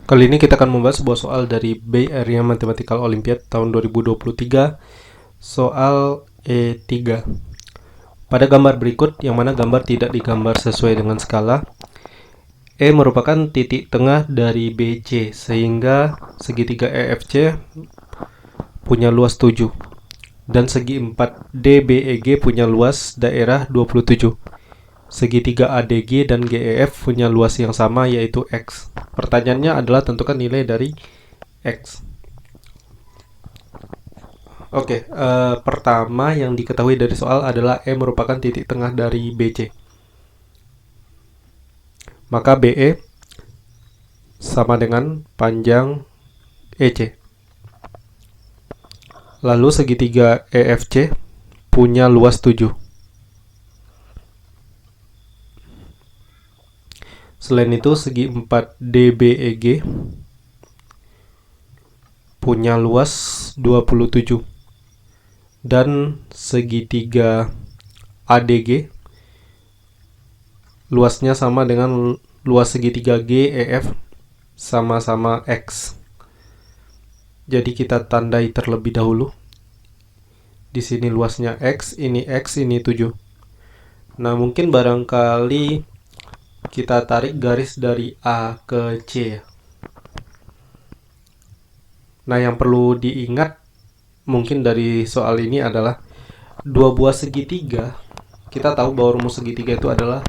Kali ini kita akan membahas sebuah soal dari Bay Area Mathematical Olympiad tahun 2023, soal E3. Pada gambar berikut, yang mana gambar tidak digambar sesuai dengan skala, E merupakan titik tengah dari BC, sehingga segitiga EFC punya luas 7, dan segi 4 DBEG punya luas daerah 27. Segitiga ADG dan GEF punya luas yang sama, yaitu X. Pertanyaannya adalah tentukan nilai dari X. Oke, pertama yang diketahui dari soal adalah E merupakan titik tengah dari BC. Maka BE sama dengan panjang EC. Lalu segitiga EFC punya luas 7. Selain itu, segi 4 DBEG punya luas 27. Dan segitiga ADG luasnya sama dengan luas segitiga GEF, sama-sama X. Jadi kita tandai terlebih dahulu. Di sini luasnya X, ini 7. Nah, mungkin barangkali kita tarik garis dari A ke C. Nah, yang perlu diingat mungkin dari soal ini adalah dua buah segitiga. Kita tahu bahwa rumus segitiga itu adalah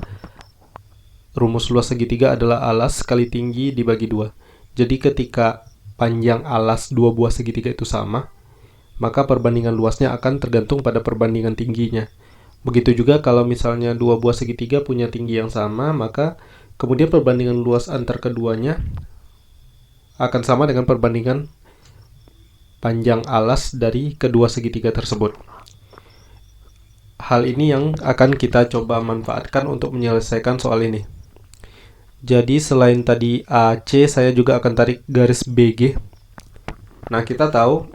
rumus luas segitiga adalah alas kali tinggi dibagi 2. Jadi ketika panjang alas dua buah segitiga itu sama, maka perbandingan luasnya akan tergantung pada perbandingan tingginya. Begitu juga kalau misalnya dua buah segitiga punya tinggi yang sama, maka kemudian perbandingan luas antar keduanya akan sama dengan perbandingan panjang alas dari kedua segitiga tersebut. Hal ini yang akan kita coba manfaatkan untuk menyelesaikan soal ini. Jadi selain tadi AC, saya juga akan tarik garis BG. Nah, kita tahu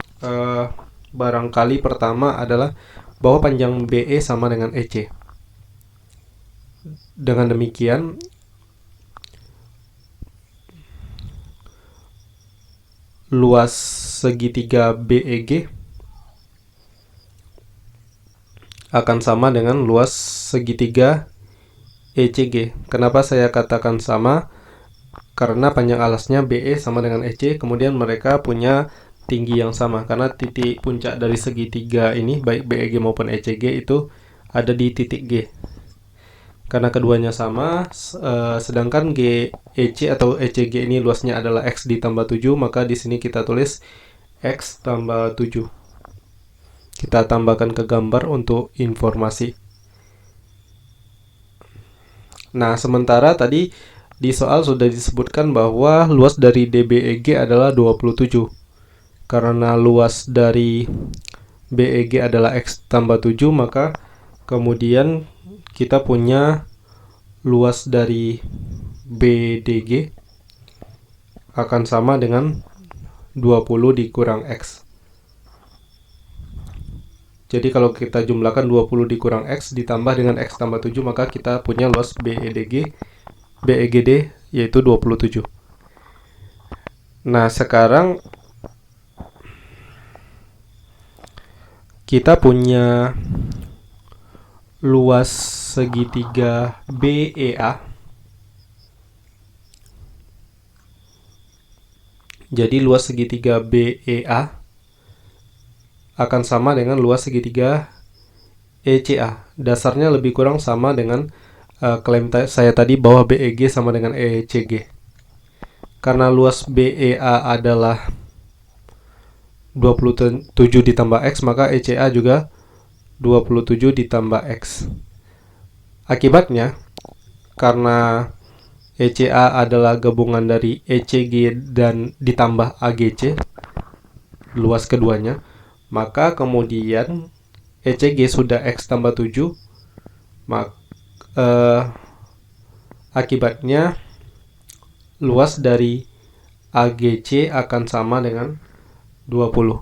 barangkali pertama adalah bahwa panjang BE sama dengan EC. Dengan demikian, luas segitiga BEG akan sama dengan luas segitiga ECG. Kenapa saya katakan sama? Karena panjang alasnya BE sama dengan EC, kemudian mereka punya tinggi yang sama, karena titik puncak dari segitiga ini baik BEG maupun ECG itu ada di titik G. Karena keduanya sama, sedangkan GEC atau ECG ini luasnya adalah X ditambah 7, maka di sini kita tulis X tambah 7. Kita tambahkan ke gambar untuk informasi. Nah, sementara tadi di soal sudah disebutkan bahwa luas dari DBEG adalah 27. Karena luas dari BEG adalah X tambah 7, maka kemudian kita punya luas dari BDG akan sama dengan 20 dikurang X. Jadi kalau kita jumlahkan 20 dikurang X ditambah dengan X tambah 7, maka kita punya luas BEGD yaitu 27. Nah, sekarang kita punya luas segitiga BEA. Jadi luas segitiga BEA akan sama dengan luas segitiga ECA. Dasarnya lebih kurang sama dengan klaim saya tadi bahwa BEG sama dengan ECG. Karena luas BEA adalah 27 ditambah X, maka ECA juga 27 ditambah X. Akibatnya, karena ECA adalah gabungan dari ECG dan ditambah AGC, luas keduanya, maka kemudian ECG sudah X tambah 7, akibatnya luas dari AGC akan sama dengan 20.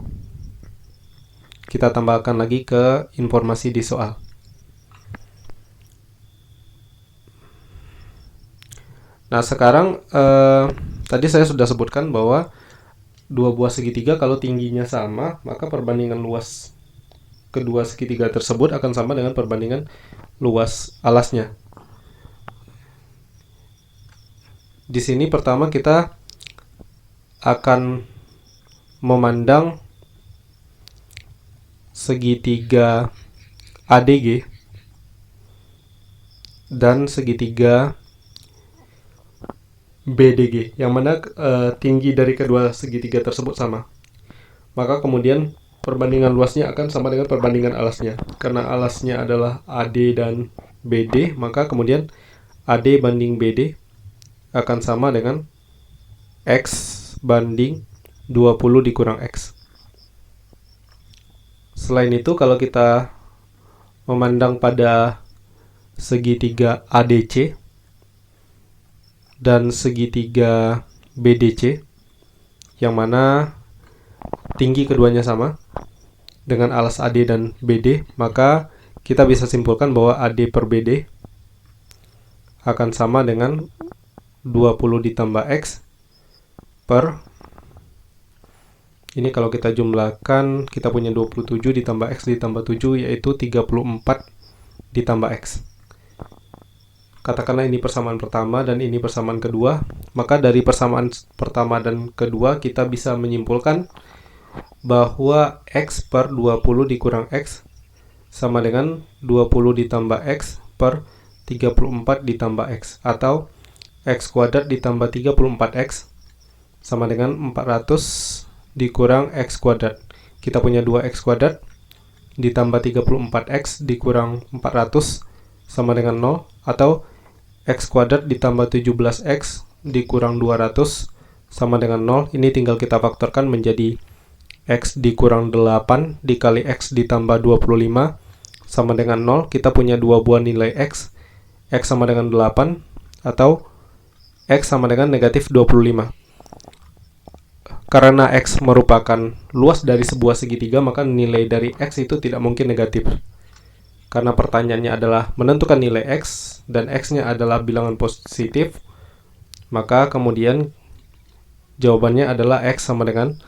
Kita tambahkan lagi ke informasi di soal. Nah, sekarang tadi saya sudah sebutkan bahwa dua buah segitiga kalau tingginya sama, maka perbandingan luas kedua segitiga tersebut akan sama dengan perbandingan luas alasnya. Di sini pertama kita akan memandang segitiga ADG dan segitiga BDG, yang mana tinggi dari kedua segitiga tersebut sama. Maka kemudian perbandingan luasnya akan sama dengan perbandingan alasnya. Karena alasnya adalah AD dan BD, maka kemudian AD banding BD akan sama dengan X banding 20 dikurang X. Selain itu, kalau kita memandang pada segitiga ADC dan segitiga BDC, yang mana tinggi keduanya sama dengan alas AD dan BD, maka kita bisa simpulkan bahwa AD per BD akan sama dengan 20 ditambah X per, ini kalau kita jumlahkan, kita punya 27 ditambah X ditambah 7, yaitu 34 ditambah X. Katakanlah ini persamaan pertama dan ini persamaan kedua, maka dari persamaan pertama dan kedua kita bisa menyimpulkan bahwa X per 20 dikurang X sama dengan 20 ditambah X per 34 ditambah X, atau X kuadrat ditambah 34X sama dengan 400 dikurang X kuadrat. Kita punya 2X kuadrat ditambah 34X dikurang 400 sama dengan 0, atau X kuadrat ditambah 17X dikurang 200 sama dengan 0. Ini tinggal kita faktorkan menjadi X dikurang 8 dikali X ditambah 25 sama dengan 0. Kita punya dua buah nilai X sama dengan 8, atau X sama dengan negatif 25. Karena X merupakan luas dari sebuah segitiga, maka nilai dari X itu tidak mungkin negatif. Karena pertanyaannya adalah menentukan nilai X, dan X-nya adalah bilangan positif, maka kemudian jawabannya adalah X sama dengan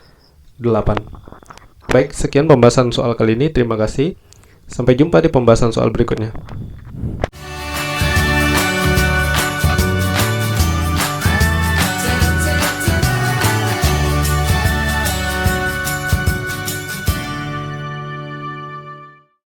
8. Baik, sekian pembahasan soal kali ini. Terima kasih. Sampai jumpa di pembahasan soal berikutnya.